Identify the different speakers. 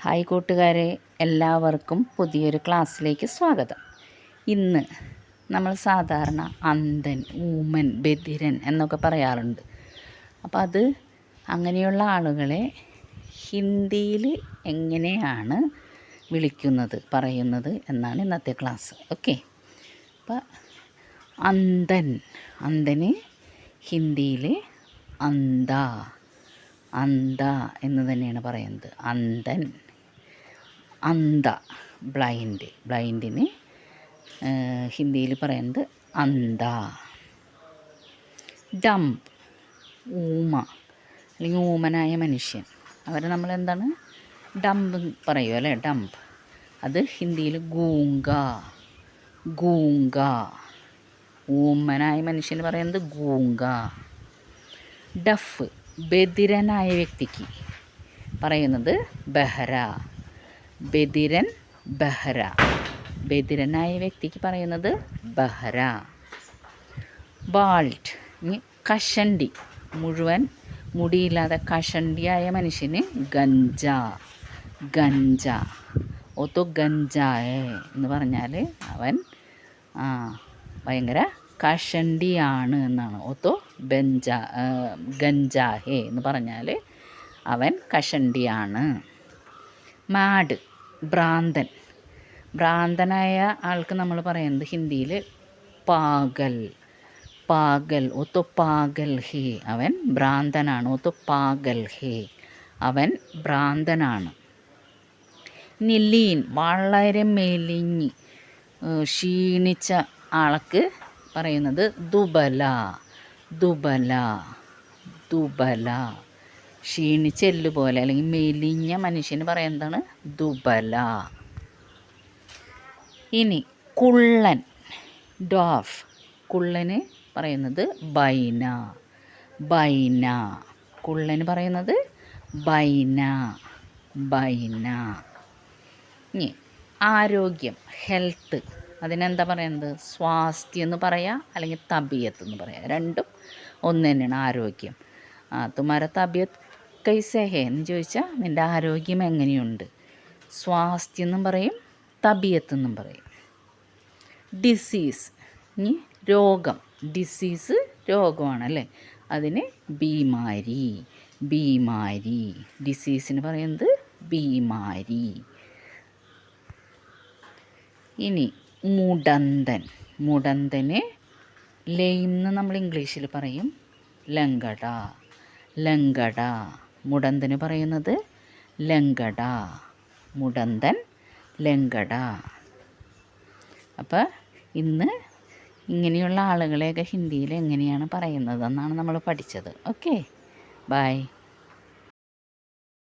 Speaker 1: Hi കൂട്ടുകാരെ, എല്ലാവർക്കും പുതിയൊരു ക്ലാസ്സിലേക്ക് സ്വാഗതം. ഇന്ന് നമ്മൾ സാധാരണ അന്ധൻ, ഊമൻ, ബധിരൻ എന്നൊക്കെ പറയാറുണ്ട്. അപ്പോൾ അത് അങ്ങനെയുള്ള ആളുകളെ ഹിന്ദിയിൽ എങ്ങനെയാണ് പറയുന്നത് എന്നാണ് ഇന്നത്തെ ക്ലാസ്. ഓക്കെ, അപ്പോൾ അന്ധന് ഹിന്ദിയിൽ അന്ധ അന്ധ എന്ന് തന്നെയാണ് പറയുന്നത്. അന്ധ ബ്ലൈൻഡിന് ഹിന്ദിയിൽ പറയുന്നത് അന്ധ. ഡംപ് ഊമ അല്ലെങ്കിൽ ഊമനായ മനുഷ്യൻ, അവരെ നമ്മളെന്താണ് ഡംപ് പറയുമോ അല്ലേ, ഡംപ്. അത് ഹിന്ദിയിൽ ഗൂങ്ക. ഊമനായ മനുഷ്യന് പറയുന്നത് ഗൂങ്ക. ഡഫ് ബധിരനായ വ്യക്തിക്ക് പറയുന്നത് ബഹര. ബധിരനായ വ്യക്തിക്ക് പറയുന്നത് ബഹര. ബാൾട്ട് കഷണ്ടി, മുഴുവൻ മുടിയില്ലാതെ കഷണ്ടിയായ മനുഷ്യന് ഗഞ്ച. ഒത്തോ ഗഞ്ചായേ എന്ന് പറഞ്ഞാൽ അവൻ ഭയങ്കര കഷണ്ടിയാണ് എന്നാണ്. ഒത്തോ ഗഞ്ചാഹേ എന്ന് പറഞ്ഞാൽ അവൻ കഷണ്ടിയാണ്. മാഡ് ഭ്രാന്തനായ ആൾക്ക് നമ്മൾ പറയുന്നത് ഹിന്ദിയിൽ പാഗൽ. ഒത്തോ പാഗൽ ഹേ, അവൻ ഭ്രാന്തനാണ്. ഒത്തോ പാഗൽ ഹേ, അവൻ ഭ്രാന്തനാണ്. ലീൻ വളരെ മെലിഞ്ഞ് ക്ഷീണിച്ച ആൾക്ക് പറയുന്നത് ദുബല. ക്ഷീണിച്ച എല്ല് പോലെ അല്ലെങ്കിൽ മെലിഞ്ഞ മനുഷ്യന് പറയുന്നതാണ് ദുബല. ഇനി കുള്ളൻ ഡോഫ്, കുള്ളന് പറയുന്നത് ബൈന. കുള്ളന് പറയുന്നത് ബൈന. ഇനി ആരോഗ്യം ഹെൽത്ത്, അതിനെന്താ പറയുന്നത് സ്വാസ്ഥ്യം എന്ന് പറയാം, അല്ലെങ്കിൽ തബിയത്ത് എന്ന് പറയാം. രണ്ടും ഒന്ന് തന്നെയാണ്. ആരോഗ്യം തുമാര തബിയത്ത് കൈസേ ഹേ എന്ന് ചോദിച്ചാൽ നിൻ്റെ ആരോഗ്യം എങ്ങനെയുണ്ട്. സ്വാസ്ഥ്യം എന്നും പറയും, തബിയത്ത് എന്നും പറയും. ഡിസീസ് രോഗം, ഡിസീസ് രോഗമാണല്ലേ, അതിന് ബീമാരി. ഡിസീസിന് പറയുന്നത് ബീമാരി. ഇനി മുടന്തന് ലെയിം എന്ന് നമ്മൾ ഇംഗ്ലീഷിൽ പറയും ലങ്കട. മുടന്തന് പറയുന്നത് ലങ്കട. ലങ്കട. അപ്പോൾ ഇന്ന് ഇങ്ങനെയുള്ള ആളുകളെയൊക്കെ ഹിന്ദിയിൽ എങ്ങനെയാണ് പറയുന്നതെന്നാണ് നമ്മൾ പഠിച്ചത്. Okay, by.